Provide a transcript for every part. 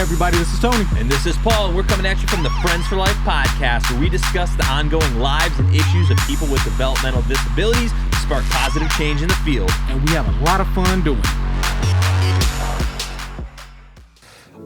everybody, this is Tony. And this is Paul, and we're coming at you from the Friends for Life podcast, where we discuss the ongoing lives and issues of people with developmental disabilities to spark positive change in the field. And we have a lot of fun doing it.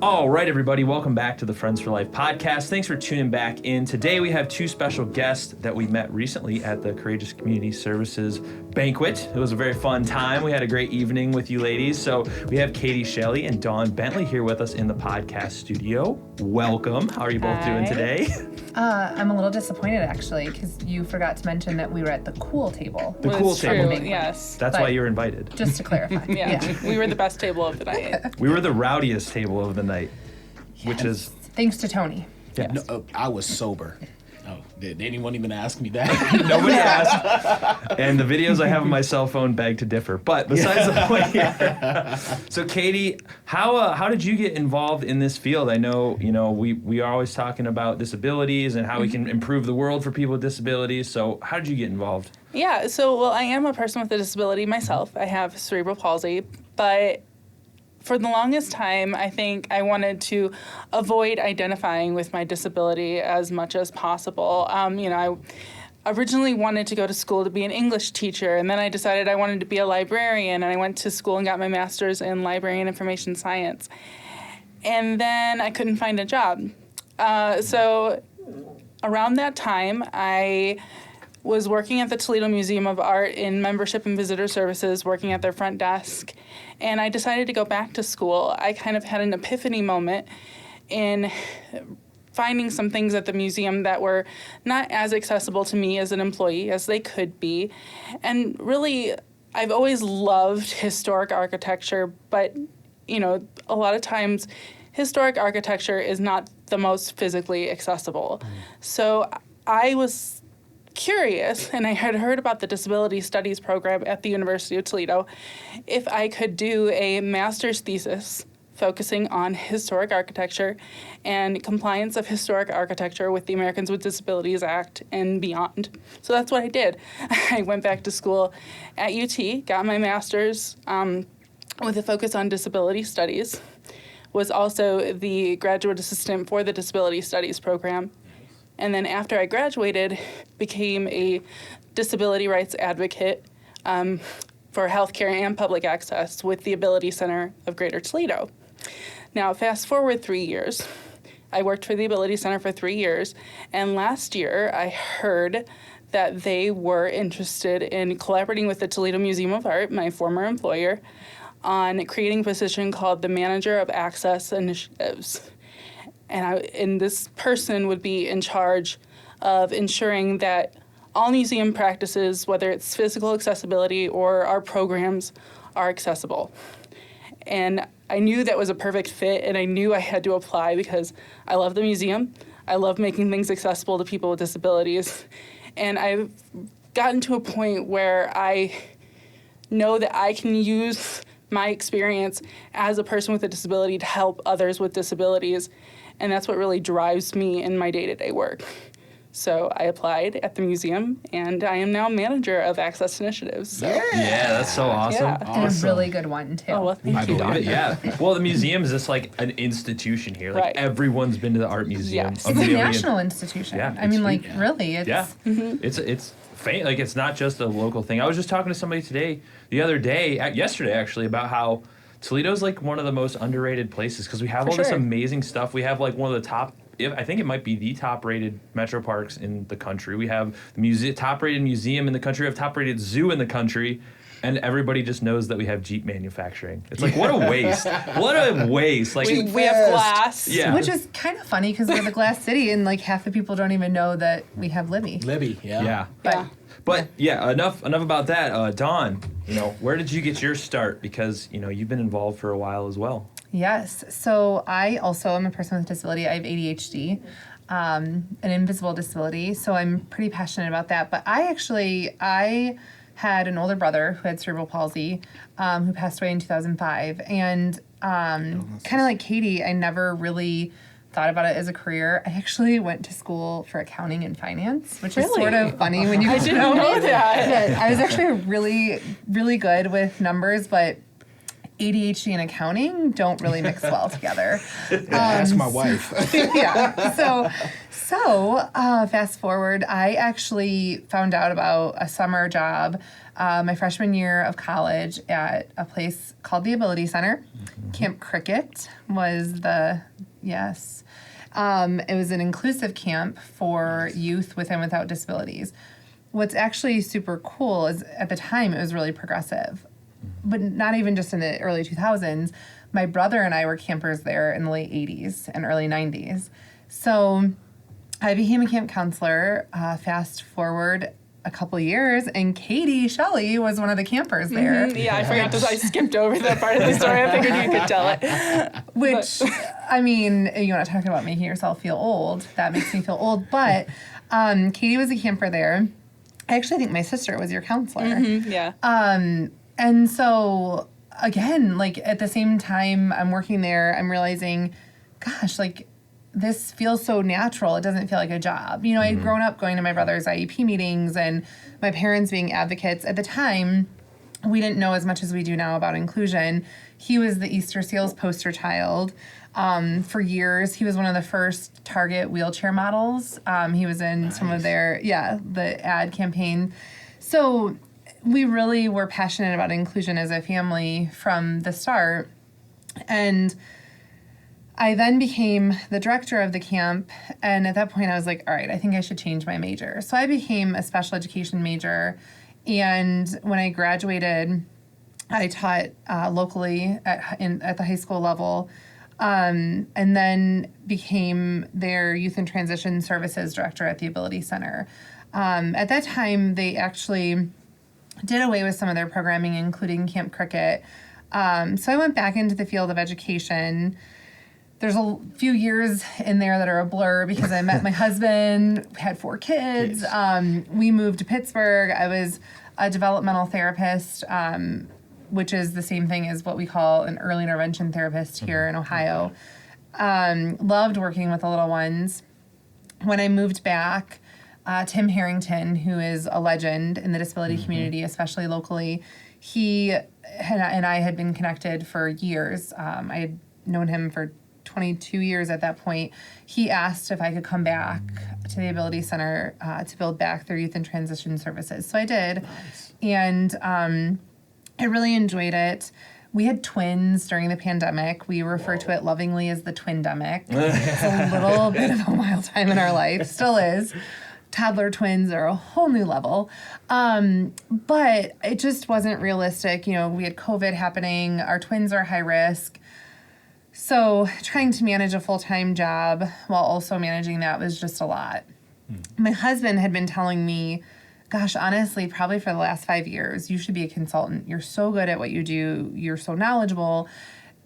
All right, everybody, welcome back to the Friends for Life podcast. Thanks for tuning back in. Today we have two special guests that we met recently at the Courageous Community Services banquet. It was a very fun time. We had a great evening with you ladies. So we have Katie Shelley and Bentley here with us in the podcast studio. Welcome. How are you both doing today? I'm a little disappointed, actually, because you forgot to mention that we were at the cool table. The cool table. Yes. That's why you were invited. Just to clarify. Yeah. We were the best table of the night. We were the rowdiest table of the night, which is... Thanks to Tony. Yes. No, I was sober. Oh, did anyone even ask me that? Nobody asked. And the videos I have on my cell phone beg to differ. But besides the point here. So Katie, how did you get involved in this field? I know, we are always talking about disabilities and how we can improve the world for people with disabilities. So how did you get involved? Yeah, I am a person with a disability myself. I have cerebral palsy, but for the longest time, I think I wanted to avoid identifying with my disability as much as possible. I originally wanted to go to school to be an English teacher, and then I decided I wanted to be a librarian, and I went to school and got my master's in library and information science. And then I couldn't find a job. So around that time, I was working at the Toledo Museum of Art in membership and visitor services, working at their front desk, and I decided to go back to school. I kind of had an epiphany moment in finding some things at the museum that were not as accessible to me as an employee as they could be. And really, I've always loved historic architecture, but, a lot of times historic architecture is not the most physically accessible. So I was curious, and I had heard about the disability studies program at the University of Toledo, if I could do a master's thesis focusing on historic architecture and compliance of historic architecture with the Americans with Disabilities Act and beyond. So that's what I did. I went back to school at UT, got my master's with a focus on disability studies, was also the graduate assistant for the disability studies program. And then after I graduated, became a disability rights advocate for healthcare and public access with the Ability Center of Greater Toledo. Now, fast forward 3 years. I worked for the Ability Center for 3 years, and last year I heard that they were interested in collaborating with the Toledo Museum of Art, my former employer, on creating a position called the Manager of Access Initiatives. And this person would be in charge of ensuring that all museum practices, whether it's physical accessibility or our programs, are accessible. And I knew that was a perfect fit, and I knew I had to apply because I love the museum. I love making things accessible to people with disabilities. And I've gotten to a point where I know that I can use my experience as a person with a disability to help others with disabilities. And that's what really drives me in my day-to-day work. So I applied at the museum, and I am now manager of Access Initiatives. So. Yeah, that's so awesome. Yeah. And a really good one, too. Oh, well, thank you. Yeah. Well, the museum is just like an institution here. Like everyone's been to the art museum. Yes. It's a national institution. Yeah, I mean, really, it's... Yeah. It's like, it's not just a local thing. I was just talking to somebody yesterday actually, about how Toledo's like one of the most underrated places because we have all this amazing stuff. We have like one of the top, I think it might be the top-rated metro parks in the country. We have the top-rated museum in the country. We have top-rated zoo in the country. And everybody just knows that we have Jeep manufacturing. It's like, what a waste. What a waste. Like we have glass. Yeah. Which is kind of funny because we're the glass city, and like half the people don't even know that we have Libby. Yeah. But enough about that. Dawn, where did you get your start? Because, you've been involved for a while as well. Yes. So I also am a person with a disability. I have ADHD, an invisible disability. So I'm pretty passionate about that. But I had an older brother who had cerebral palsy, who passed away in 2005. And kind of like Katie, I never really thought about it as a career. I actually went to school for accounting and finance, which is sort of funny when you I didn't know that. Yeah, I was actually really, really good with numbers, but ADHD and accounting don't really mix well together. Ask my wife. Yeah. So fast forward, I actually found out about a summer job my freshman year of college at a place called the Ability Center. Camp Cricket was yes. It was an inclusive camp for youth with and without disabilities. What's actually super cool is at the time it was really progressive, but not even just in the early 2000s. My brother and I were campers there in the late 80s and early 90s. So I became a camp counselor. Fast forward a couple years, and Katie Shelley was one of the campers there. Yeah, I forgot I skipped over that part of the story. I figured you could tell it. Which, I mean, you want to talk about making yourself feel old. That makes me feel old. But Katie was a camper there. I actually think my sister was your counselor. Yeah. And so, again, like at the same time I'm working there, I'm realizing, gosh, like this feels so natural. It doesn't feel like a job. You know, I'd grown up going to my brother's IEP meetings and my parents being advocates. At the time, we didn't know as much as we do now about inclusion. He was the Easter Seals poster child. For years, he was one of the first Target wheelchair models. He was in some of their, the ad campaign. So we really were passionate about inclusion as a family from the start. And I then became the director of the camp, and at that point I was like, all right, I think I should change my major. So I became a special education major, and when I graduated, I taught locally at the high school level, and then became their Youth and Transition Services Director at the Ability Center. At that time, they actually did away with some of their programming, including Camp Cricket. So I went back into the field of education. There's a few years in there that are a blur because I met my husband, had 4 kids. We moved to Pittsburgh. I was a developmental therapist, which is the same thing as what we call an early intervention therapist here in Ohio. Loved working with the little ones. When I moved back, Tim Harrington, who is a legend in the disability community, especially locally, he and I had been connected for years. I had known him for 22 years at that point. He asked if I could come back to the Ability Center to build back their youth and transition services. So I did. Nice. And I really enjoyed it. We had twins during the pandemic. We refer to it lovingly as the twindemic. It's a little bit of a wild time in our life. Still is. Toddler twins are a whole new level. But it just wasn't realistic. You know, we had COVID happening. Our twins are high risk. So trying to manage a full-time job while also managing that was just a lot. My husband had been telling me, gosh, honestly, probably for the last 5 years, you should be a consultant. You're so good at what you do. You're so knowledgeable.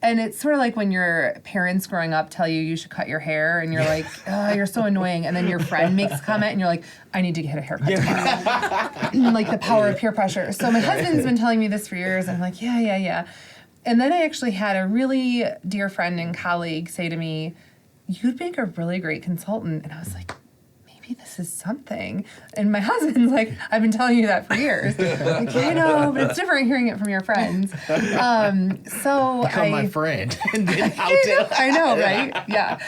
And it's sort of like when your parents growing up tell you should cut your hair, and you're like, oh, you're so annoying. And then your friend makes a comment, and you're like, I need to get a haircut tomorrow. Like the power of peer pressure. So my husband's been telling me this for years. I'm like, yeah. And then I actually had a really dear friend and colleague say to me, you'd make a really great consultant. And I was like, maybe this is something. And my husband's like, I've been telling you that for years. Like, I know, but it's different hearing it from your friends. So Become my friend. And then I know, right? Yeah.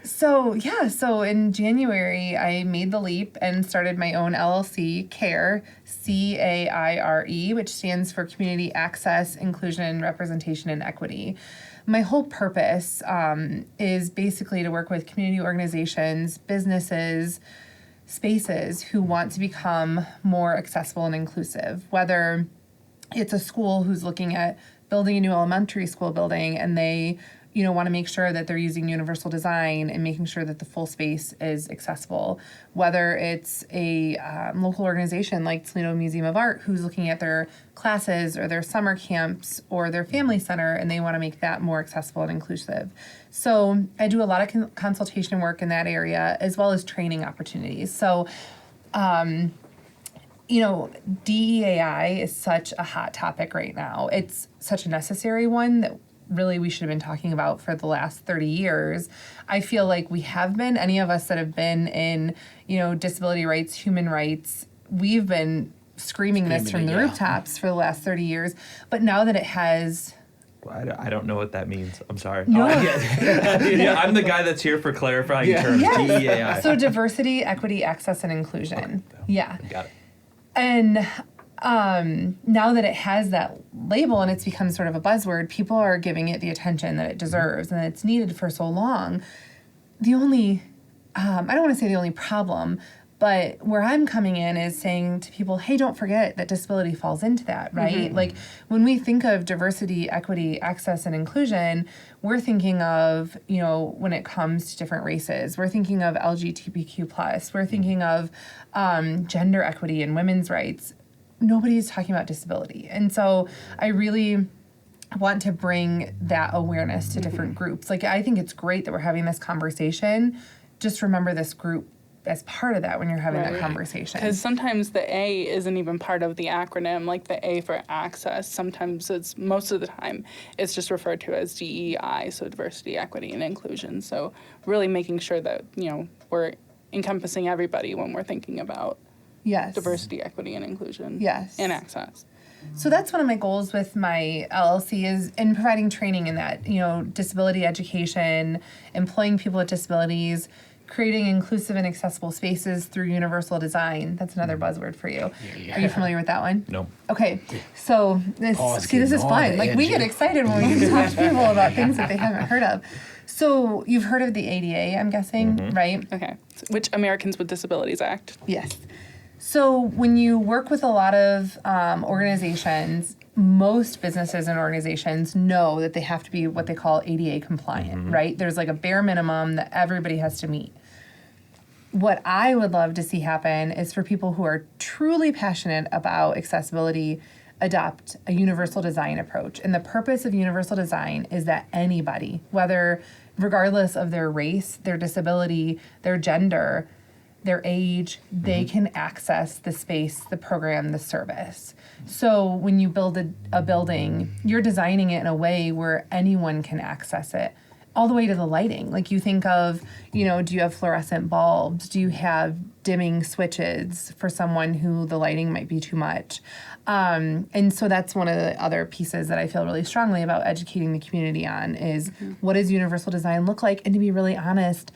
So in January, I made the leap and started my own LLC, CAIRE, CAIRE, which stands for Community Access, Inclusion, Representation, and Equity. My whole purpose is basically to work with community organizations, businesses, spaces who want to become more accessible and inclusive, whether it's a school who's looking at building a new elementary school building and they want to make sure that they're using universal design and making sure that the full space is accessible. Whether it's a local organization like Toledo Museum of Art who's looking at their classes or their summer camps or their family center and they want to make that more accessible and inclusive. So I do a lot of consultation work in that area as well as training opportunities. So, DEAI is such a hot topic right now. It's such a necessary one that really we should have been talking about for the last 30 years. I feel like we have been, any of us that have been in, disability rights, human rights, we've been screaming this from Screaming the it, yeah. rooftops for the last 30 years. But now that it has I don't know what that means. I'm sorry. No. Yeah, I'm the guy that's here for clarifying terms. Yes. DEAI. So diversity, equity, access, and inclusion. Yeah. Got it. And now that it has that label and it's become sort of a buzzword, people are giving it the attention that it deserves and that it's needed for so long. The only, I don't want to say the only problem, but where I'm coming in is saying to people, hey, don't forget that disability falls into that, right? Like when we think of diversity, equity, access, and inclusion, we're thinking of, you know, when it comes to different races, we're thinking of LGBTQ+, we're thinking of gender equity and women's rights. Nobody's talking about disability. And so I really want to bring that awareness to different groups. Like, I think it's great that we're having this conversation. Just remember this group as part of that when you're having that conversation. Because sometimes the A isn't even part of the acronym, like the A for access. Sometimes most of the time, it's just referred to as DEI, so diversity, equity, and inclusion. So really making sure that, you know, we're encompassing everybody when we're thinking about diversity, equity, and inclusion. Yes. And access. So that's one of my goals with my LLC is in providing training in that, you know, disability education, employing people with disabilities, creating inclusive and accessible spaces through universal design. That's another buzzword for you. Yeah. Are you familiar with that one? No. Okay, so this is getting all fun. the Like we get edgy. excited when we get to talk to people about things that they haven't heard of. So you've heard of the ADA, I'm guessing, right? Okay. Which Americans with Disabilities Act. Yes. So when you work with a lot of organizations, most businesses and organizations know that they have to be what they call ADA compliant, right? There's like a bare minimum that everybody has to meet. What I would love to see happen is for people who are truly passionate about accessibility, adopt a universal design approach. And the purpose of universal design is that anybody, regardless of their race, their disability, their gender, their age, they can access the space, the program, the service. So when you build a building, you're designing it in a way where anyone can access it, all the way to the lighting. Like you think of, you know, do you have fluorescent bulbs? Do you have dimming switches for someone who the lighting might be too much? And so that's one of the other pieces that I feel really strongly about educating the community on is what does universal design look like? And to be really honest,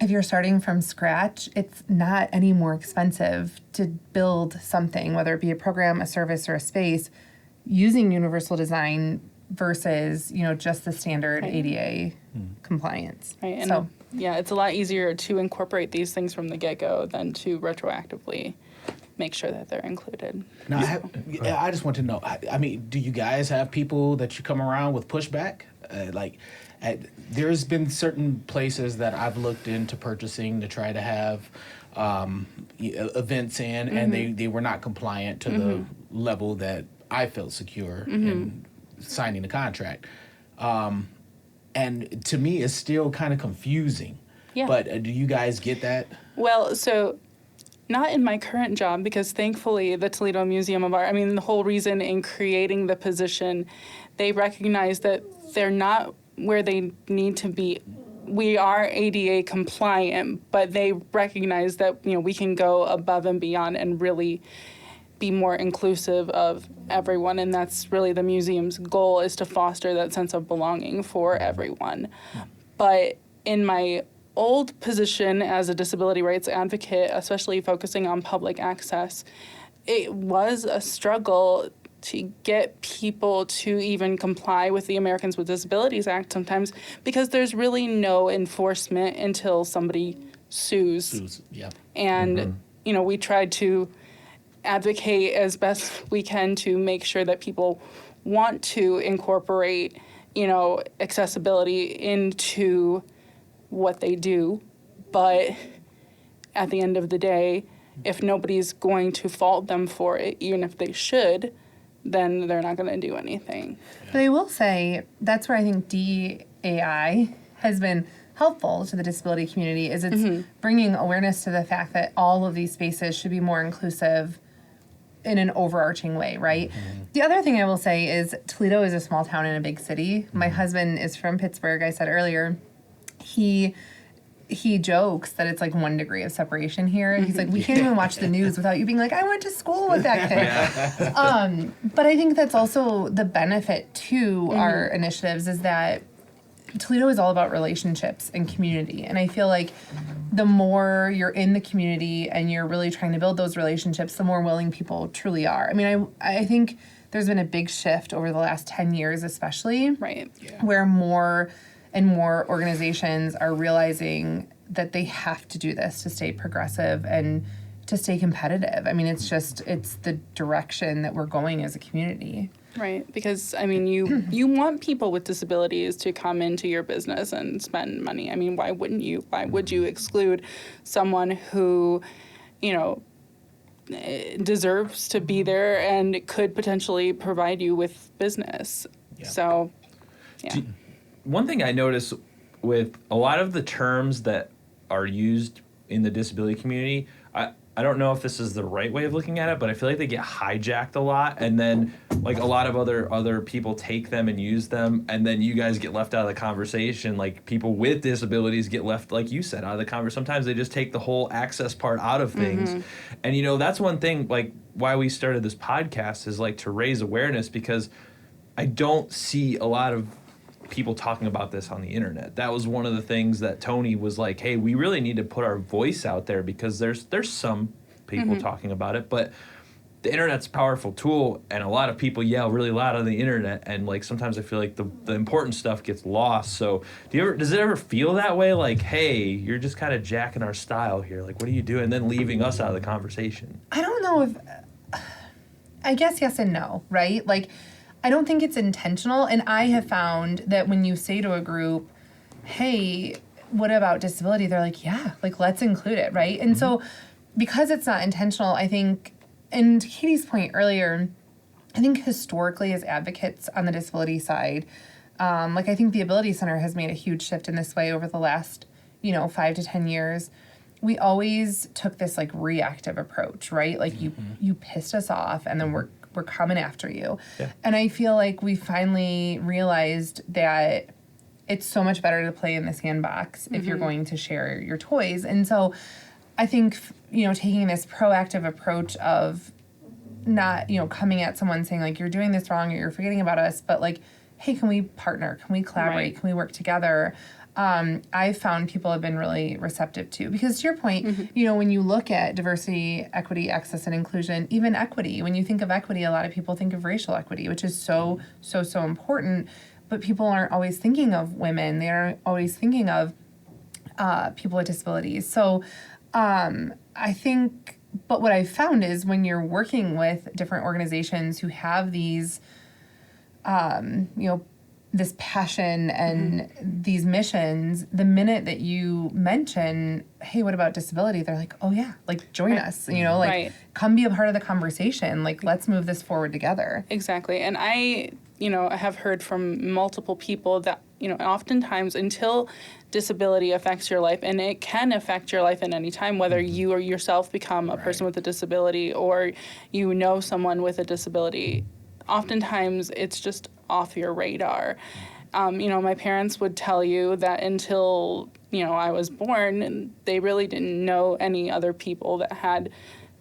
if you're starting from scratch, it's not any more expensive to build something, whether it be a program, a service, or a space, using universal design versus, you know, just the standard ADA compliance. Right. And it's a lot easier to incorporate these things from the get-go than to retroactively make sure that they're included. Now, I just want to know, I mean, do you guys have people that you come around with pushback? There's been certain places that I've looked into purchasing to try to have events in, and they were not compliant to the level that I felt secure in signing the contract. And to me, it's still kind of confusing. Yeah. But do you guys get that? Well, so not in my current job, because thankfully the Toledo Museum of Art, I mean, the whole reason in creating the position, they recognize that they're not where they need to be. We are ADA compliant, but they recognize that, you know, we can go above and beyond and really be more inclusive of everyone, and that's really the museum's goal, is to foster that sense of belonging for everyone. But in my old position as a disability rights advocate, especially focusing on public access, it was a struggle to get people to even comply with the Americans with Disabilities Act sometimes, because there's really no enforcement until somebody sues. Yeah. And, you know, we tried to advocate as best we can to make sure that people want to incorporate, you know, accessibility into what they do. But at the end of the day, if nobody's going to fault them for it, even if they should, then they're not going to do anything. But I will say that's where I think DEAI has been helpful to the disability community, is it's bringing awareness to the fact that all of these spaces should be more inclusive in an overarching way, right? The other thing I will say is Toledo is a small town in a big city. My husband is from Pittsburgh, I said earlier. He he jokes that it's like 1 degree of separation here. He's like, we can't even watch the news without you being like, I went to school with that kid. But I think that's also the benefit to our initiatives is that Toledo is all about relationships and community. And I feel like the more you're in the community and you're really trying to build those relationships, the more willing people truly are. I mean, I think there's been a big shift over the last 10 years, especially, Right. where more and more organizations are realizing that they have to do this to stay progressive and to stay competitive. I mean, it's the direction that we're going as a community. Right, because I mean, you want people with disabilities to come into your business and spend money. I mean, why wouldn't you? Why would you exclude someone who, deserves to be there and could potentially provide you with business? Yeah. So, yeah. One thing I notice with a lot of the terms that are used in the disability community, I don't know if this is the right way of looking at it, but I feel like they get hijacked a lot, and then like a lot of other people take them and use them, and then you guys get left out of the conversation. Like people with disabilities get left, like you said, out of the conversation. Sometimes they just take the whole access part out of things, and that's one thing. Like why we started this podcast is like to raise awareness, because I don't see a lot of people talking about this on the internet. That was one of the things that Tony was like, hey, we really need to put our voice out there, because there's some people talking about it, but the internet's a powerful tool, and a lot of people yell really loud on the internet, and like sometimes I feel like the important stuff gets lost. So does it ever feel that way, like, hey, you're just kind of jacking our style here, like what are you doing, and then leaving us out of the conversation? I don't know if, I guess yes and no, right? Like, I don't think it's intentional, and I have found that when you say to a group, hey, what about disability? They're like, yeah, like let's include it, right? And so because it's not intentional, I think, and to Katie's point earlier, I think historically as advocates on the disability side, I think the Ability Center has made a huge shift in this way over the last, 5 to 10 years. We always took this like reactive approach, right? Like you pissed us off, and then we're coming after you. Yeah. And I feel like we finally realized that it's so much better to play in the sandbox if you're going to share your toys. And so I think, taking this proactive approach of not, coming at someone saying like, you're doing this wrong or you're forgetting about us, but like, hey, can we partner? Can we collaborate? Right. Can we work together? I've found people have been really receptive to, because to your point, when you look at diversity, equity, access, and inclusion, even equity, when you think of equity, a lot of people think of racial equity, which is so important, but people aren't always thinking of women. They aren't always thinking of people with disabilities. So I think, but what I've found is when you're working with different organizations who have these, this passion and these missions, the minute that you mention, hey, what about disability? They're like, oh yeah, like join us, come be a part of the conversation. Like, let's move this forward together. Exactly. And I have heard from multiple people that, oftentimes until disability affects your life, and it can affect your life at any time, whether you or yourself become a person with a disability or someone with a disability, oftentimes it's just off your radar. My parents would tell you that until, I was born, they really didn't know any other people that had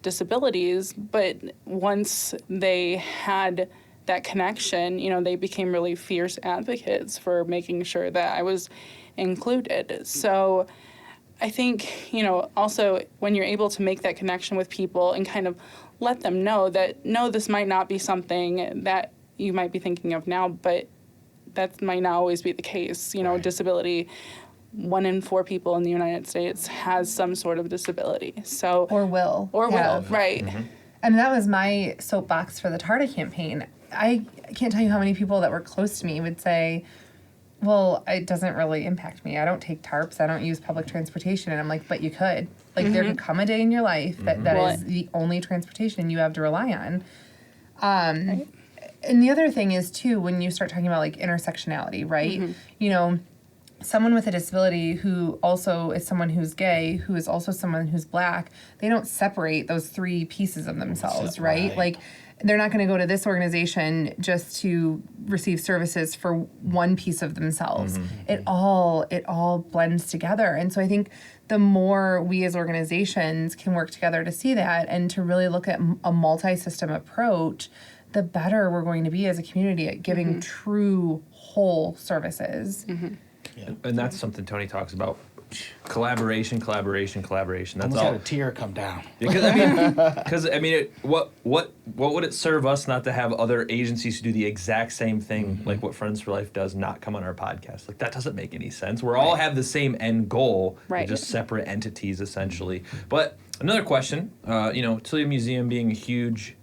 disabilities. But once they had that connection, they became really fierce advocates for making sure that I was included. So I think, also when you're able to make that connection with people and kind of let them know that, no, this might not be something that you might be thinking of now, but that might not always be the case. Disability, 1 in 4 people in the United States has some sort of disability. So Or will, right. And that was my soapbox for the TARDA campaign. I can't tell you how many people that were close to me would say, well, it doesn't really impact me. I don't take tarps. I don't use public transportation. And I'm like, but you could. Like, there could come a day in your life that is the only transportation you have to rely on. And the other thing is, too, when you start talking about, like, intersectionality, right? someone with a disability who also is someone who's gay, who is also someone who's Black, they don't separate those three pieces of themselves, right? Like, they're not going to go to this organization just to receive services for one piece of themselves. It all blends together. And so I think the more we as organizations can work together to see that and to really look at a multi-system approach, the better we're going to be as a community at giving true whole services. And that's something Tony talks about. Collaboration. That's Almost all. had a tear come down. Because what would it serve us not to have other agencies who do the exact same thing, like what Friends for Life does, not come on our podcast? Like, that doesn't make any sense. We all have the same end goal, Right. We're just separate entities essentially. But another question, Toledo Museum being a huge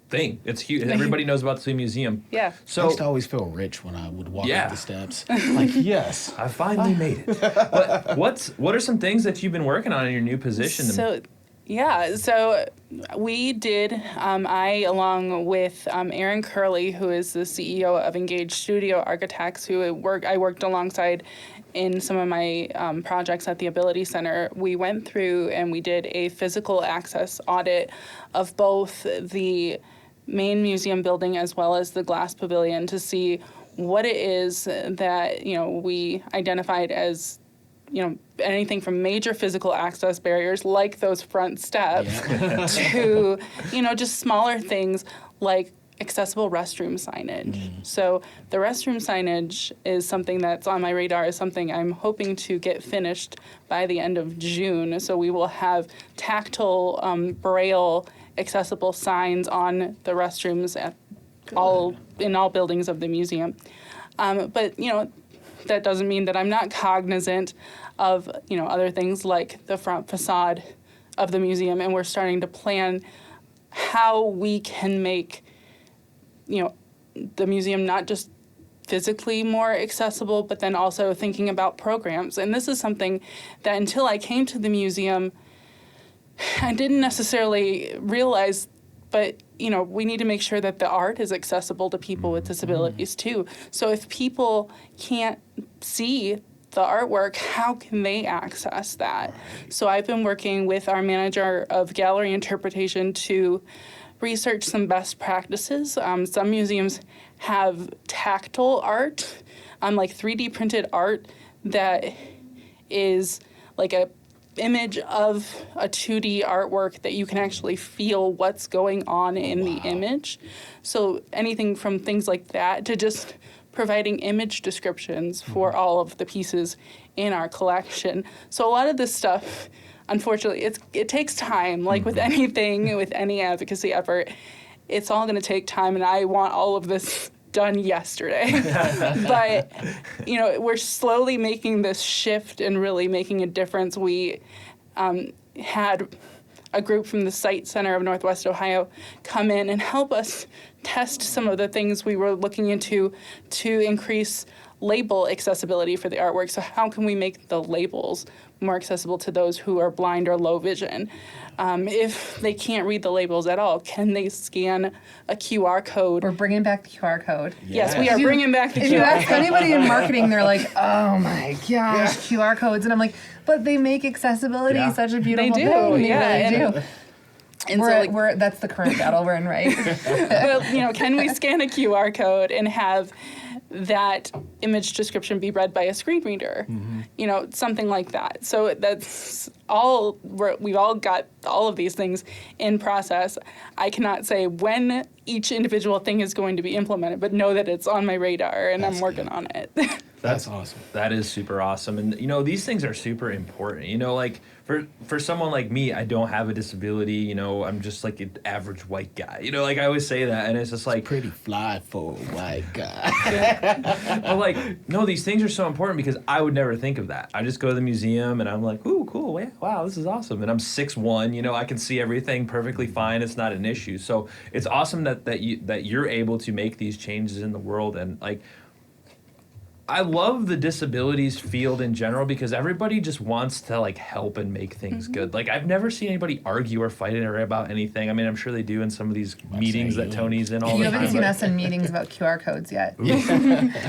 thing. It's huge. Everybody knows about the Toledo Museum. Yeah. I So used to always feel rich when I would walk Yeah. up the steps. Like, yes. I finally made it. But what are some things that you've been working on in your new position? So we did, I, along with Aaron Curley, who is the CEO of Engaged Studio Architects, who I worked alongside in some of my projects at the Ability Center, we went through and we did a physical access audit of both the main museum building as well as the glass pavilion to see what it is that, we identified as, anything from major physical access barriers like those front steps to, just smaller things like accessible restroom signage. So the restroom signage is something that's on my radar, is something I'm hoping to get finished by the end of June. So we will have tactile braille accessible signs on the restrooms in all buildings of the museum. But that doesn't mean that I'm not cognizant of other things like the front facade of the museum, and we're starting to plan how we can make the museum not just physically more accessible, but then also thinking about programs. And this is something that until I came to the museum, I didn't necessarily realize, but we need to make sure that the art is accessible to people with disabilities too. So if people can't see the artwork, how can they access that? So I've been working with our manager of gallery interpretation to research some best practices. Some museums have tactile art, like 3D printed art that is like a image of a 2D artwork that you can actually feel what's going on in the image. So anything from things like that to just providing image descriptions for all of the pieces in our collection. So a lot of this stuff, unfortunately, it takes time. Like with anything, with any advocacy effort, it's all going to take time, and I want all of this done yesterday. But, we're slowly making this shift and really making a difference. We had a group from the Site Center of Northwest Ohio come in and help us test some of the things we were looking into to increase label accessibility for the artwork. So how can we make the labels more accessible to those who are blind or low vision? If they can't read the labels at all, can they scan a QR code? We're bringing back the QR code. Yes, we are bringing back the If you QR ask code. anybody in marketing, they're like, "Oh my gosh, QR codes," and I'm like, "But they make accessibility Yeah. such a beautiful do, thing." They yeah, really and- do. And so, like, That's the current battle we're in, right? but, can we scan a QR code and have that image description be read by a screen reader? Something like that. So that's all, we've all got all of these things in process. I cannot say when each individual thing is going to be implemented, but know that it's on my radar and I'm working on it. That's awesome. That is super awesome. And, these things are super important. Like for someone like me, I don't have a disability. I'm just like an average white guy. Like I always say that. And it's just like, Pretty fly for a white guy. but like, no, these things are so important because I would never think of that. I just go to the museum and I'm like, ooh, cool. Wow, this is awesome. And I'm 6'1", I can see everything perfectly fine. It's not an issue. So it's awesome that you're able to make these changes in the world. And like, I love the disabilities field in general because everybody just wants to like help and make things good. Like I've never seen anybody argue or fight about anything. I mean, I'm sure they do in some of these meetings that Tony's in all You the time. haven't seen us in meetings about QR codes yet.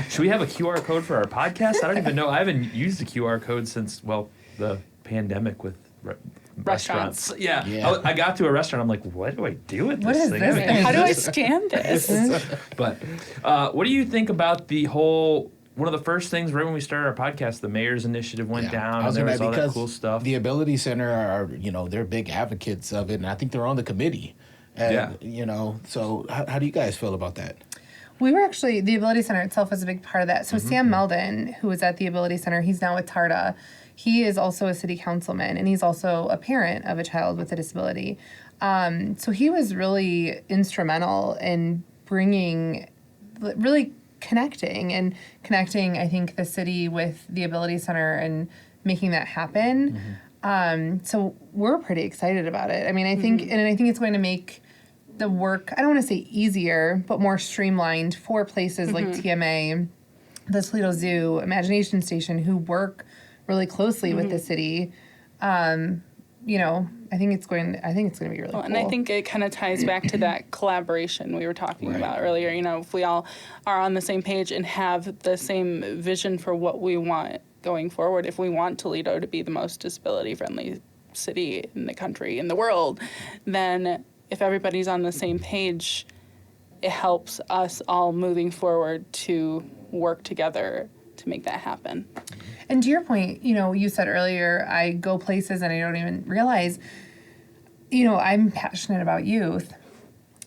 Should we have a QR code for our podcast? I don't even know. I haven't used a QR code since, well, the pandemic with restaurants. Yeah. I got to a restaurant. I'm like, what do I do with What this is thing? this thing? How do I scan this? But what do you think about the whole? One of the first things right when we started our podcast, the mayor's initiative went down, and there was all that cool stuff. The Ability Center are, they're big advocates of it, and I think they're on the committee. And, so how do you guys feel about that? We were actually, the Ability Center itself was a big part of that. So Sam Meldon, who was at the Ability Center, he's now with TARDA. He is also a city councilman, and he's also a parent of a child with a disability. So he was really instrumental in really connecting, I think, the city with the Ability Center and making that happen. So we're pretty excited about it. I mean, I think it's going to make the work, I don't want to say easier, but more streamlined for places like TMA, the Toledo Zoo, Imagination Station, who work really closely with the city. I think it's going to be really cool. And I think it kind of ties back to that collaboration we were talking about earlier. If we all are on the same page and have the same vision for what we want going forward, if we want Toledo to be the most disability-friendly city in the country, in the world, then if everybody's on the same page, it helps us all moving forward to work together to make that happen. And to your point, you said earlier, I go places and I don't even realize, I'm passionate about youth.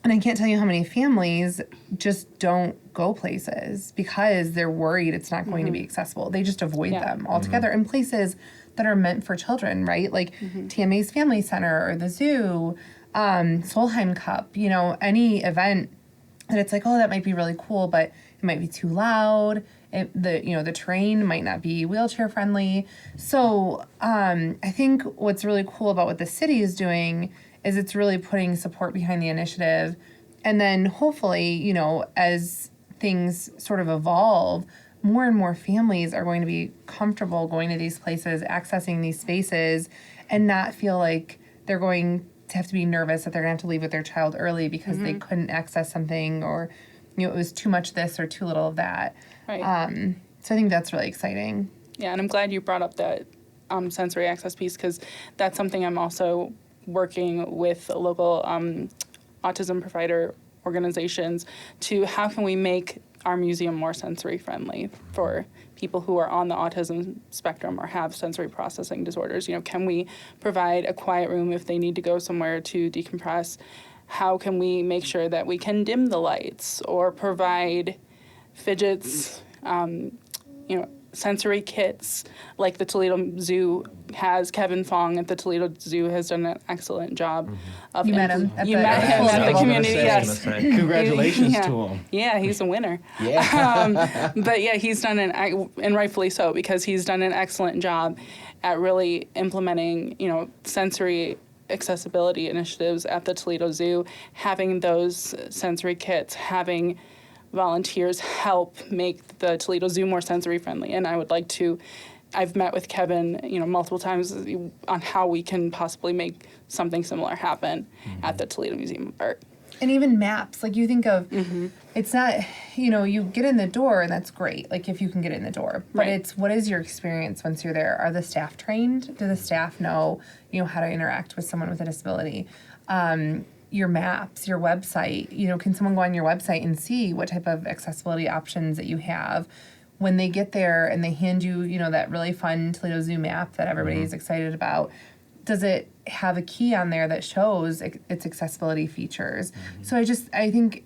And I can't tell you how many families just don't go places because they're worried it's not going to be accessible. They just avoid them altogether in places that are meant for children, right? Like TMA's Family Center or the zoo, Solheim Cup, any event that it's like, oh, that might be really cool, but it might be too loud. The terrain might not be wheelchair friendly. So I think what's really cool about what the city is doing is it's really putting support behind the initiative. And then hopefully, as things sort of evolve, more and more families are going to be comfortable going to these places, accessing these spaces, and not feel like they're going to have to be nervous that they're going to have to leave with their child early because they couldn't access something, or it was too much this or too little of that. Right. So I think that's really exciting. Yeah, and I'm glad you brought up that sensory access piece, because that's something I'm also working with local autism provider organizations to how can we make our museum more sensory friendly for people who are on the autism spectrum or have sensory processing disorders. Can we provide a quiet room if they need to go somewhere to decompress? How can we make sure that we can dim the lights or provide fidgets, sensory kits like the Toledo Zoo has. Kevin Fong at the Toledo Zoo has done an excellent job of You met him at you the- met him at the I was community, gonna yes. say, Congratulations Yeah. to him. Yeah, he's a winner. Yeah. But yeah, he's done and rightfully so, because he's done an excellent job at really implementing, sensory accessibility initiatives at the Toledo Zoo, having those sensory kits, having volunteers help make the Toledo Zoo more sensory friendly. And I've met with Kevin, multiple times on how we can possibly make something similar happen at the Toledo Museum of Art. And even maps, like you think of, it's not, you get in the door and that's great, like if you can get in the door. But Right. it's what is your experience once you're there? Are the staff trained? Do the staff know, how to interact with someone with a disability? Your maps, your website, can someone go on your website and see what type of accessibility options that you have? When they get there and they hand you, that really fun Toledo Zoo map that everybody's excited about, does it have a key on there that shows its accessibility features? So I think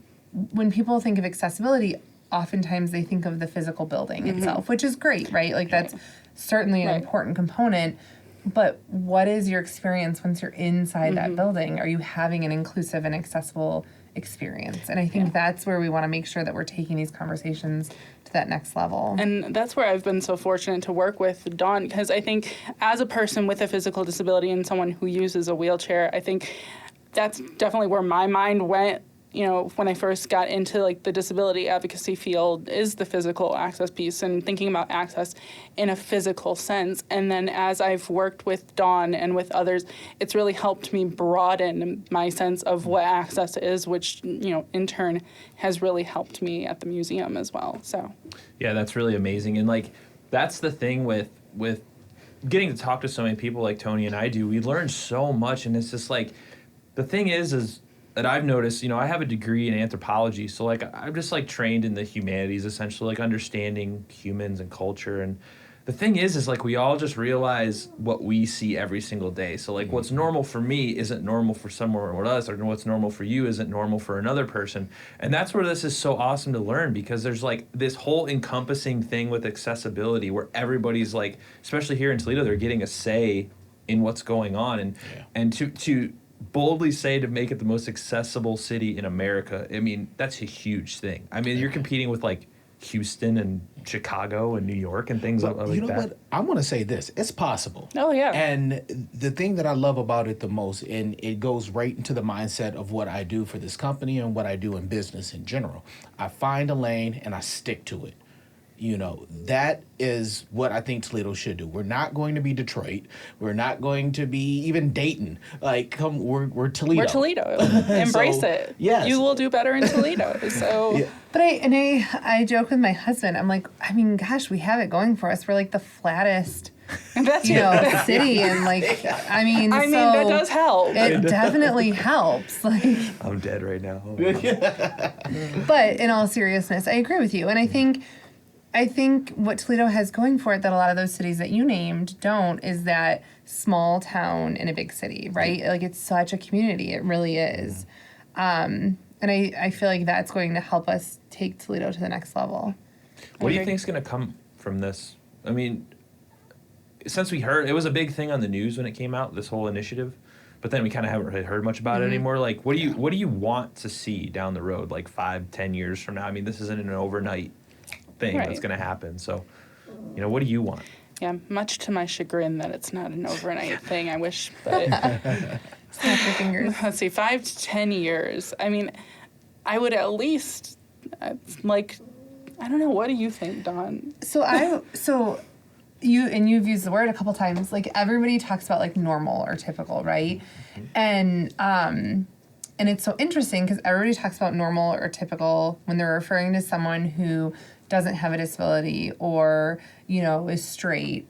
when people think of accessibility, oftentimes they think of the physical building itself, which is great, right? Like that's certainly an important component. But what is your experience once you're inside that building? Are you having an inclusive and accessible experience? And I think that's where we want to make sure that we're taking these conversations to that next level. And that's where I've been so fortunate to work with Dawn, because I think as a person with a physical disability and someone who uses a wheelchair, I think that's definitely where my mind went when I first got into like the disability advocacy field is the physical access piece and thinking about access in a physical sense. And then as I've worked with Dawn and with others, it's really helped me broaden my sense of what access is, which, in turn has really helped me at the museum as well. So Yeah, that's really amazing. And like, that's the thing with getting to talk to so many people like Tony and I do. We learn so much, and it's just like, the thing is that I've noticed, I have a degree in anthropology, so like I'm just like trained in the humanities, essentially, like understanding humans and culture. And the thing is like we all just realize what we see every single day. So like what's normal for me isn't normal for someone else, or what's normal for you isn't normal for another person. And that's where this is so awesome to learn, because there's like this whole encompassing thing with accessibility where everybody's like, especially here in Toledo, they're getting a say in what's going on. And to boldly say to make it the most accessible city in America, I mean, that's a huge thing. I mean, you're competing with like Houston and Chicago and New York and things like that. You know what? I want to say this. It's possible. Oh, yeah. And the thing that I love about it the most, and it goes right into the mindset of what I do for this company and what I do in business in general. I find a lane and I stick to it. That is what I think Toledo should do. We're not going to be Detroit. We're not going to be even Dayton. Like, we're Toledo. We're Toledo. Embrace it. Yes. You will do better in Toledo. So. Yeah. But I joke with my husband. I'm like, I mean, gosh, we have it going for us. We're like the flattest, That's city, and like, I mean, that does help. It definitely helps. Like, I'm dead right now. but in all seriousness, I agree with you, and I think what Toledo has going for it that a lot of those cities that you named don't is that small town in a big city, right? Like, it's such a community. It really is. And I feel like that's going to help us take Toledo to the next level. What do you think is going to come from this? I mean, since we heard, it was a big thing on the news when it came out, this whole initiative, but then we kind of haven't really heard much about it anymore. Like, what do you want to see down the road, like 5-10 years from now? I mean, this isn't an overnight thing that's going to happen. So, what do you want? Yeah, much to my chagrin that it's not an overnight thing, I wish. But Snap your fingers. let's see, 5 to 10 years. I mean, I would at least, I don't know, what do you think, Dawn? So you've used the word a couple times. Like, everybody talks about like normal or typical, right? And it's so interesting because everybody talks about normal or typical when they're referring to someone who doesn't have a disability or, is straight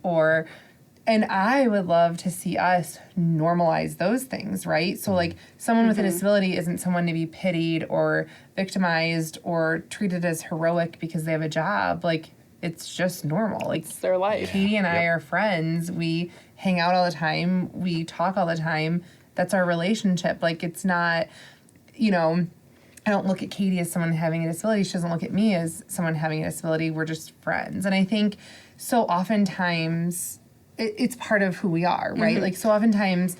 and I would love to see us normalize those things, right? So like someone with a disability isn't someone to be pitied or victimized or treated as heroic because they have a job. Like, it's just normal. Like, It's their life. Katie and I are friends. We hang out all the time. We talk all the time. That's our relationship. Like, it's not, I don't look at Katie as someone having a disability. She doesn't look at me as someone having a disability. We're just friends. And I think so oftentimes it's part of who we are, right? Like, so oftentimes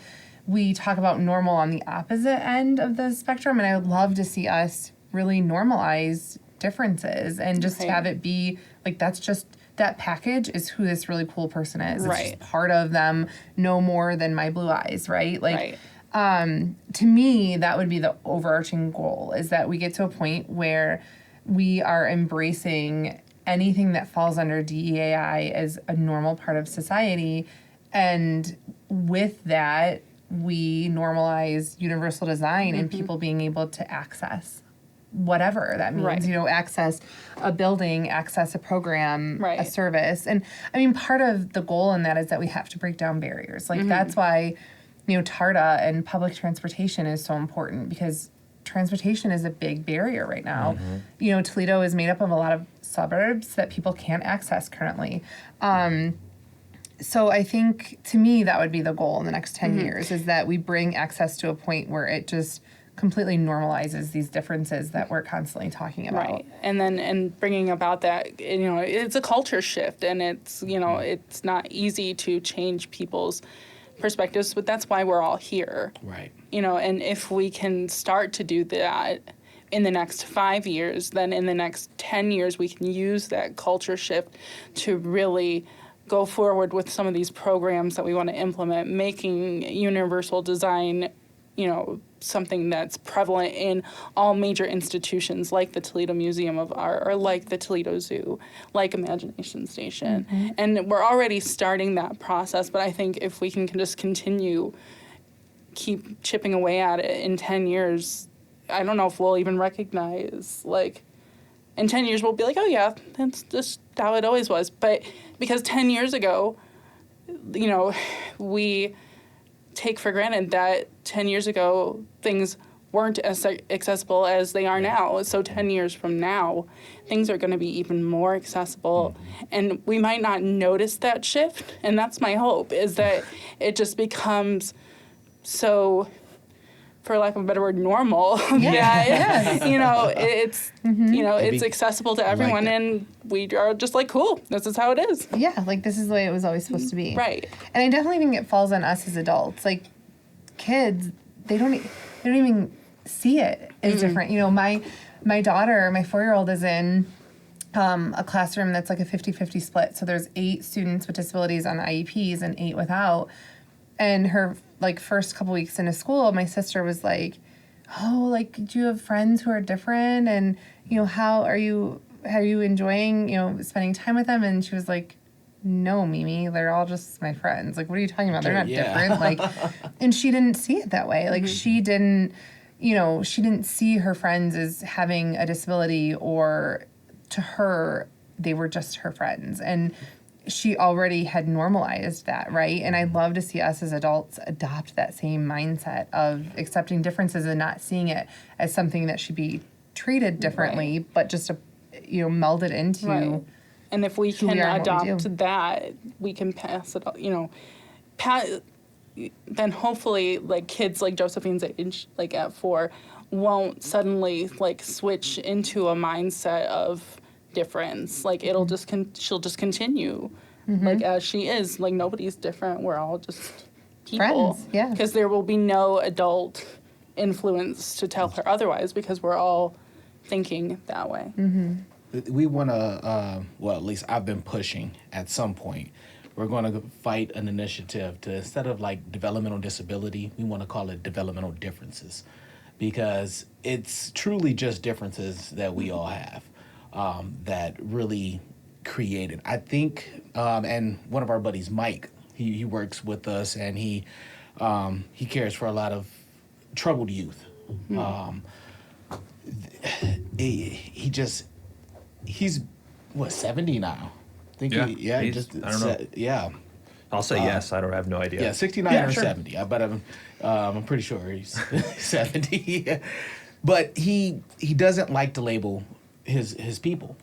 we talk about normal on the opposite end of the spectrum. And I would love to see us really normalize differences and just have it be like, that package is who this really cool person is. It's just part of them, no more than my blue eyes, right? Like, to me, that would be the overarching goal, is that we get to a point where we are embracing anything that falls under DEAI as a normal part of society. And with that, we normalize universal design and people being able to access whatever that means, access a building, access a program, a service. And I mean, part of the goal in that is that we have to break down barriers. Like, that's why, TARTA and public transportation is so important, because transportation is a big barrier right now. Toledo is made up of a lot of suburbs that people can't access currently. So I think, to me, that would be the goal in the next 10 years, is that we bring access to a point where it just completely normalizes these differences that we're constantly talking about. Right. And bringing about that, it's a culture shift, and it's, it's not easy to change people's perspectives, but that's why we're all here. Right. And if we can start to do that in the next 5 years, then in the next 10 years, we can use that culture shift to really go forward with some of these programs that we want to implement, making universal design, something that's prevalent in all major institutions like the Toledo Museum of Art or like the Toledo Zoo, like Imagination Station. And we're already starting that process, but I think if we can just keep chipping away at it in 10 years, I don't know if we'll even recognize, like, in 10 years we'll be like, oh yeah, that's just how it always was. But because 10 years ago, you know, we take for granted that 10 years ago things weren't as accessible as they are now. So 10 years from now, things are going to be even more accessible. And we might not notice that shift. And that's my hope, is that it just becomes so, for lack of a better word, normal. Yeah. You know, it's, you know, it's accessible to everyone. that. And we are just like, cool, this is how it is. Yeah, like this is the way it was always supposed to be. Right. And I definitely think it falls on us as adults. Like kids, they don't even see it as different. You know, my daughter, my 4-year-old, is in a classroom that's like a 50-50 split. So there's 8 students with disabilities on IEPs and 8 without. And her like first couple weeks into school, my sister was like, "Oh, like, do you have friends who are different? And you know, how are you enjoying, you know, spending time with them?" And she was like, "No, Mimi, they're all just my friends. Like, what are you talking about? They're not different." Like, and she didn't see it that way. Like, she didn't see her friends as having a disability, or to her, they were just her friends. And she already had normalized that, right? And I'd love to see us as adults adopt that same mindset of accepting differences and not seeing it as something that should be treated differently, but just melded into. Right. And if we can we are and what we adopt do. that, we can pass it, then hopefully, like, kids like Josephine's age, like at 4, won't suddenly, like, switch into a mindset of difference. Like, it'll just she'll just continue, like, as she is. Like, nobody's different. We're all just people. Friends, yeah. Because there will be no adult influence to tell her otherwise, because we're all thinking that way. We want to, well, at least I've been pushing at some point. We're going to fight an initiative to, instead of like developmental disability, we want to call it developmental differences, because it's truly just differences that we all have that really created. I think, and one of our buddies, Mike, he works with us, and he cares for a lot of troubled youth. He's what, 70 now? I think Yeah, I don't know. Yeah. I'll say yes. I don't have no idea. Yeah, 69 Yeah, or sure. 70. I'm pretty sure he's 70. But he doesn't like to label his people,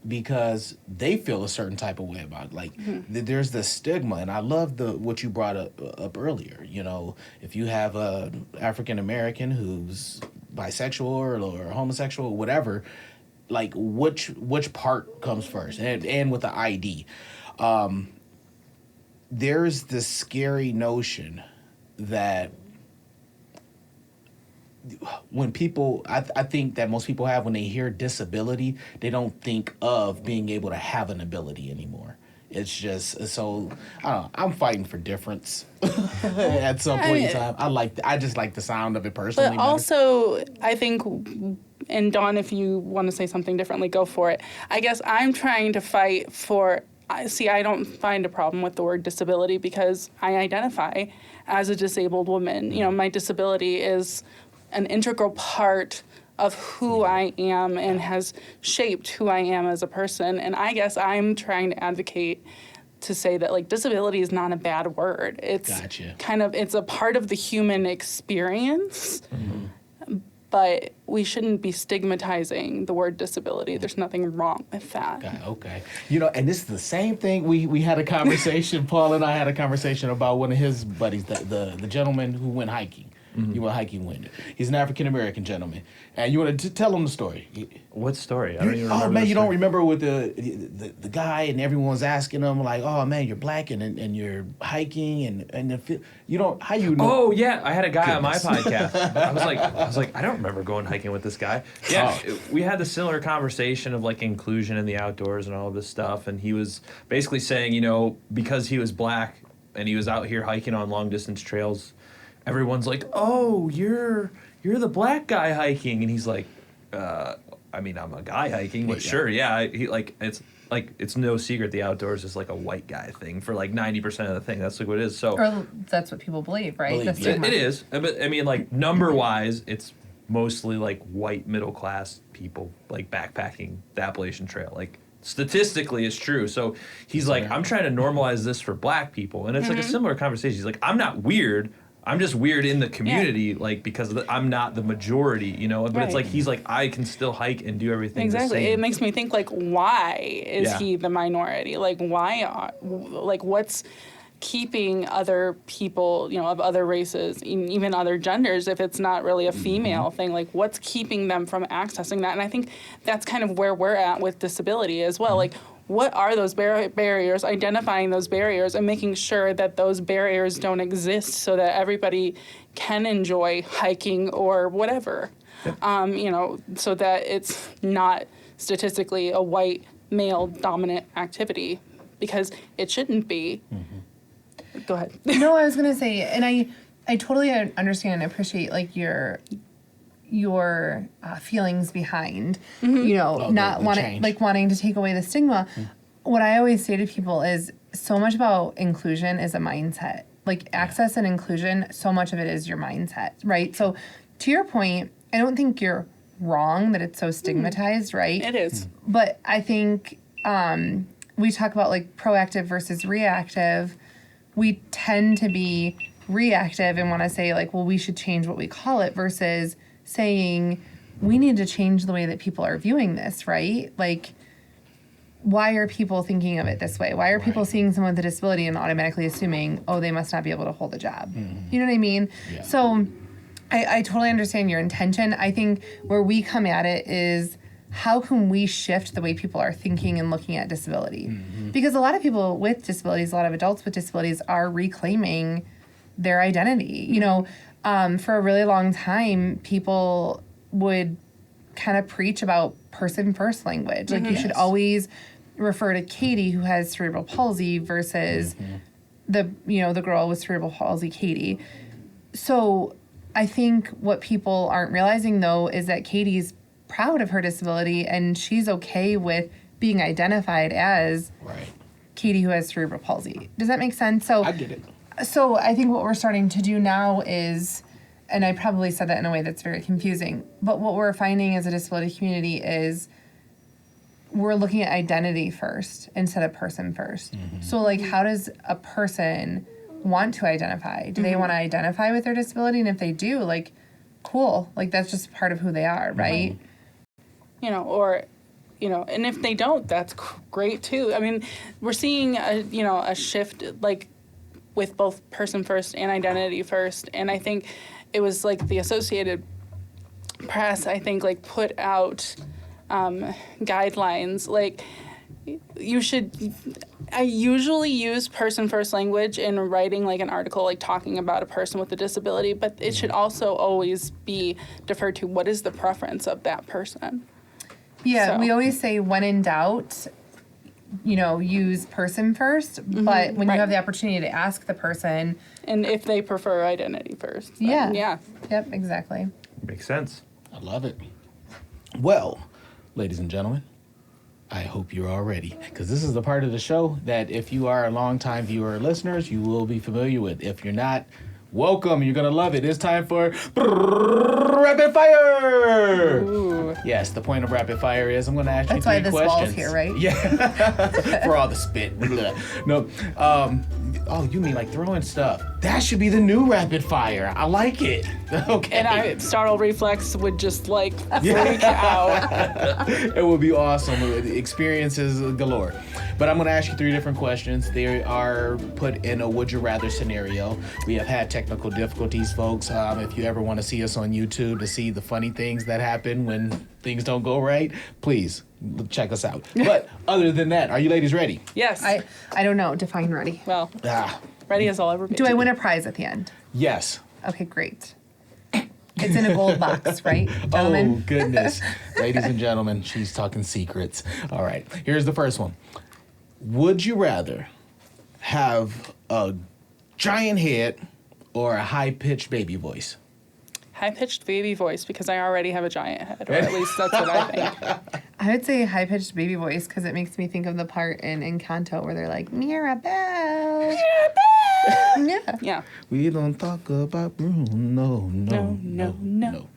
because they feel a certain type of way about it. Like, there's the stigma, and I love what you brought up earlier. You know, if you have a African American who's bisexual or homosexual or whatever, like, which part comes first? And with the ID, there's this scary notion that when people, I think that most people have, when they hear disability, they don't think of being able to have an ability anymore. It's just, so, I don't know, I'm fighting for difference at some point in time. I just like the sound of it personally. But also, I think, and Dawn, if you want to say something differently, go for it. I guess I'm trying to fight for, I don't find a problem with the word disability, because I identify as a disabled woman. You know, my disability is an integral part of who I am and has shaped who I am as a person. And I guess I'm trying to advocate to say that, like, disability is not a bad word. It's Gotcha. it's a part of the human experience. But we shouldn't be stigmatizing the word disability. There's nothing wrong with that. Okay. You know, and this is the same thing. We had a conversation, Paul and I had a conversation about one of his buddies, the gentleman who went hiking. You went hiking with him. He's an African-American gentleman. And you want to tell him the story. What story? I don't even remember. Oh, man, the you don't story. remember with the guy, and everyone was asking him, like, "Oh, man, you're black and you're hiking and you don't, how you know?" Oh yeah, I had a guy on my Goodness. podcast. I was like, I don't remember going hiking with this guy. Yeah, we had the similar conversation of like inclusion in the outdoors and all of this stuff, and he was basically saying, you know, because he was black and he was out here hiking on long distance trails, everyone's like, "Oh, you're the black guy hiking," and he's like, I mean, I'm a guy hiking, but sure, yeah. He it's no secret the outdoors is like a white guy thing for like 90% of the thing. That's like what it is. So Or that's what people believe, right? The it stigma. is. But I mean, like number wise, it's mostly like white middle class people like backpacking the Appalachian Trail. Like statistically, it's true. So he's like, I'm trying to normalize this for black people, and it's like a similar conversation. He's like, I'm not weird. I'm just weird in the community, like because I'm not the majority, you know. But it's like he's like, I can still hike and do everything. Exactly. The same. It makes me think like, why is he the minority? Like, like what's keeping other people, you know, of other races, even other genders, if it's not really a female thing, like what's keeping them from accessing that? And I think that's kind of where we're at with disability as well. Like, what are those barriers, identifying those barriers and making sure that those barriers don't exist so that everybody can enjoy hiking or whatever, you know, so that it's not statistically a white male dominant activity, because it shouldn't be. Go ahead. No, I was gonna say, and I totally understand and appreciate like your feelings behind, you know, not wanting to take away the stigma. What I always say to people is so much about inclusion is a mindset. Like access and inclusion, so much of it is your mindset, right? So to your point, I don't think you're wrong that it's so stigmatized, right? It is. But I think we talk about like proactive versus reactive. We tend to be reactive and want to say like, well, we should change what we call it versus saying we need to change the way that people are viewing this, right? Like, why are people thinking of it this way? Why are people seeing someone with a disability and automatically assuming, oh, they must not be able to hold a job? You know what I mean? Yeah. So I totally understand your intention. I think where we come at it is how can we shift the way people are thinking and looking at disability? Because a lot of people with disabilities, a lot of adults with disabilities are reclaiming their identity. You know, for a really long time, people would kind of preach about person first language. Like you should always refer to Katie who has cerebral palsy versus the girl with cerebral palsy, Katie. So I think what people aren't realizing though is that Katie's proud of her disability and she's okay with being identified as Katie who has cerebral palsy. Does that make sense? So I get it. So I think what we're starting to do now is, and I probably said that in a way that's very confusing, but what we're finding as a disability community is we're looking at identity first instead of person first. So like, how does a person want to identify? Do they want to identify with their disability? And if they do, like, cool, like that's just part of who they are, right? You know, or, you know, and if they don't, that's great too. I mean, we're seeing a shift like with both person first and identity first. And I think it was like the Associated Press, I think, like put out guidelines. Like I usually use person first language in writing like an article, like talking about a person with a disability, but it should also always be deferred to what is the preference of that person. Yeah, we always say when in doubt, you know, use person first, but when you have the opportunity to ask the person. And if they prefer identity first. Then, yeah. Yep, exactly. Makes sense. I love it. Well, ladies and gentlemen, I hope you're all ready, because this is the part of the show that if you are a longtime viewer or listeners, you will be familiar with. If you're not, welcome. You're going to love it. It's time for Rapid Fire. Ooh. Yes, the point of Rapid Fire is I'm going to ask you 3 questions. That's why this wall's here, right? Yeah. For all the spit. No. Oh, you mean like throwing stuff. That should be the new Rapid Fire. I like it. Okay. And startle reflex would just like freak out. It would be awesome. Experiences galore. But I'm going to ask you 3 different questions. They are put in a would you rather scenario. We have had technical difficulties, folks. If you ever want to see us on YouTube to see the funny things that happen when things don't go right, please check us out. But other than that, are you ladies ready? Yes. I don't know. Define ready. Well, ready as I'll ever be. Do I win a prize at the end? Yes. Okay, great. It's in a gold box, right, gentlemen? Oh, goodness. Ladies and gentlemen, she's talking secrets. All right, here's the first one. Would you rather have a giant head or a high-pitched baby voice? High-pitched baby voice, because I already have a giant head, or at least that's what I think. I would say high-pitched baby voice because it makes me think of the part in Encanto where they're like, Mirabelle. Yeah. Yeah. We don't talk about Bruno. No.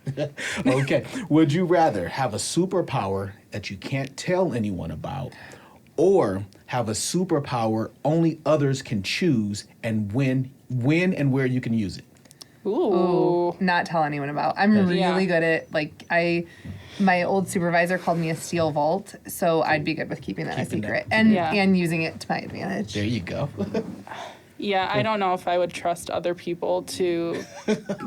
Okay. Would you rather have a superpower that you can't tell anyone about, or have a superpower only others can choose and when and where you can use it? Ooh. Not tell anyone about. I'm really good at, my old supervisor called me a steel vault, so I'd be good with keeping that a secret and using it to my advantage. There you go. Yeah, I don't know if I would trust other people to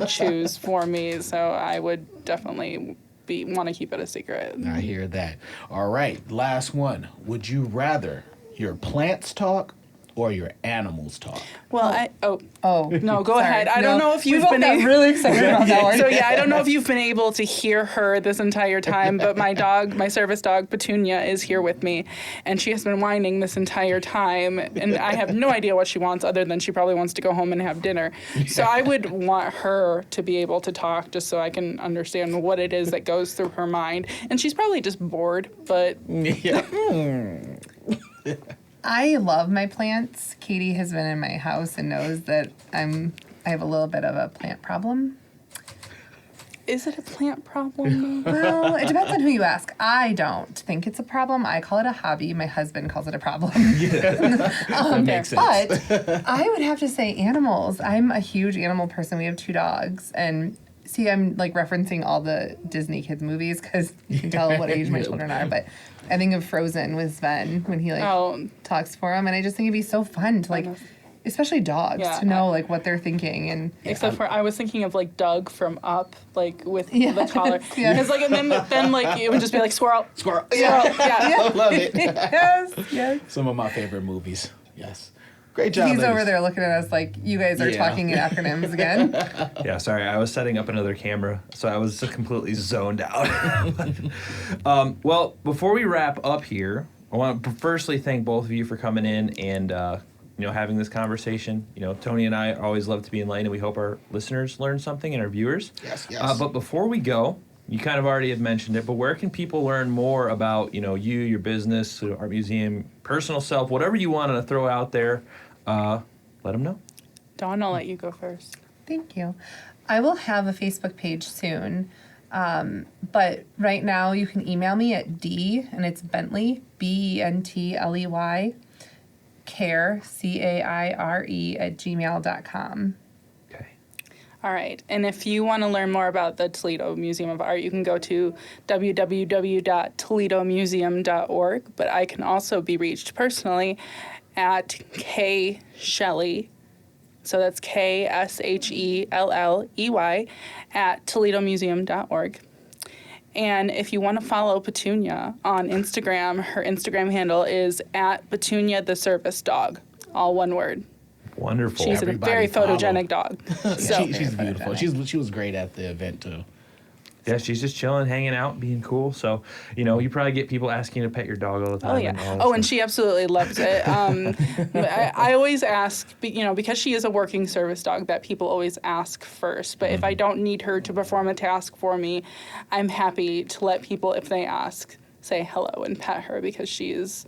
choose for me, so I would definitely want to keep it a secret. I hear that. All right, last one. Would you rather your plants talk or your animals talk? Well, no, go Sorry. ahead. I don't know if you've been really excited about that one. So yeah, I don't know if you've been able to hear her this entire time, but my dog, my service dog Petunia, is here with me, and she has been whining this entire time, and I have no idea what she wants other than she probably wants to go home and have dinner. So I would want her to be able to talk just so I can understand what it is that goes through her mind. And she's probably just bored, but Yeah. I love my plants. Katie has been in my house and knows that I have a little bit of a plant problem. is it a plant problem? Well, it depends on who you ask. I don't think it's a problem. I call it a hobby. My husband calls it a problem. That makes sense. But I would have to say animals. I'm a huge animal person. We have 2 dogs. And see, I'm referencing all the Disney kids movies because you can tell what age my children are. But I think of Frozen with Sven when he talks for him. And I just think it'd be so fun to especially dogs, to know what they're thinking. And except for I was thinking of Doug from Up, with the collar. Because and then it would just be squirrel. Squirrel. Yeah. I love it. yes. Some of my favorite movies. Yes. Great job. He's ladies. over there looking at us like you guys are talking in acronyms again. Yeah, sorry, I was setting up another camera, so I was just completely zoned out. Well, before we wrap up here, I want to firstly thank both of you for coming in and having this conversation. Tony and I always love to be enlightened, and we hope our listeners learn something and our viewers. Yes, yes. But before we go, you kind of already have mentioned it, but where can people learn more about you, your business, art museum, personal self, whatever you want to throw out there? Let them know. Dawn, I'll let you go first. Thank you. I will have a Facebook page soon, but right now you can email me at and it's Bentley, Bentley, CAIRE, CAIRE @gmail.com. Okay. All right. And if you want to learn more about the Toledo Museum of Art, you can go to www.toledomuseum.org. But I can also be reached personally at Katie Shelley. So that's KSHELLEY @toledomuseum.org. And if you want to follow Petunia on Instagram, her Instagram handle is @PetuniaTheServiceDog, all one word. Wonderful. She's a very photogenic dog. She's beautiful. She was great at the event too. Yeah, she's just chilling, hanging out, being cool. So, you probably get people asking you to pet your dog all the time. Oh, yeah. And she absolutely loves it. I always ask, because she is a working service dog, that people always ask first. But if I don't need her to perform a task for me, I'm happy to let people, if they ask, say hello and pet her because she is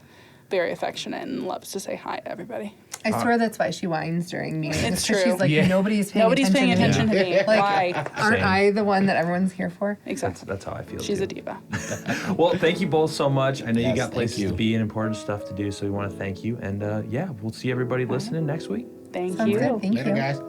very affectionate and loves to say hi to everybody. I swear that's why she whines during meetings. It's because true. She's like, nobody's paying attention to me. Why? Aren't I the one that everyone's here for? Exactly. That's how I feel. She's too. a diva. Well, thank you both so much. I know you Yes, got places thank you. to be and important stuff to do, so we want to thank you. And we'll see everybody listening next week. Thank Sounds you. good. Thank Later, you. guys.